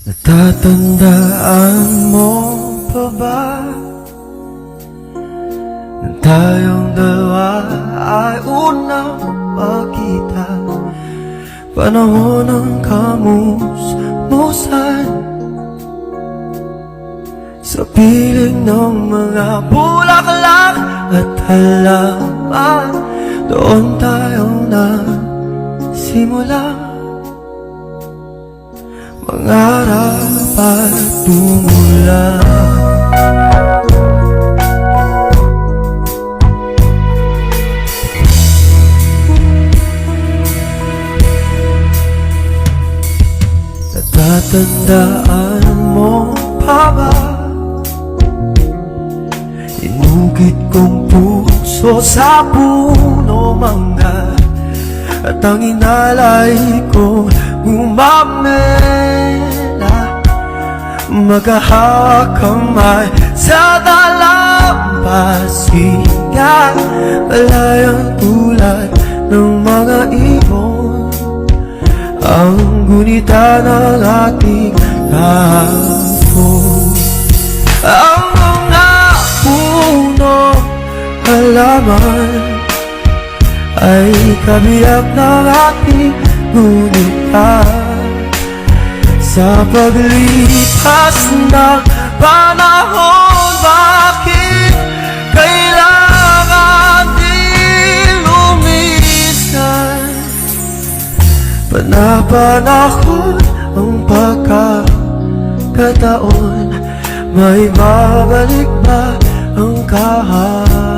Natatandaan mo pa ba na tayong dalawa ay unang magkita? Panahon ng kamusmusan sa piling ng mga bulaklak at halaman. Doon tayo nagsimula mangarap at tumula. Natatandaan mo pa ba? Inugit kong puso sa puno mangga, at ang inalay ko gumamela. Magkahawak kamay sa dalampasigan, malayang tulad ng mga ibon, ang gunita ng ating kahapon. Ang mga puno halaman ay kabiyak ng ating gunita. Sa paglipas ng panahon, bakit kailangan din lumisan? Panapanahon ang pagkakataon, may babalik ba ang kahapon?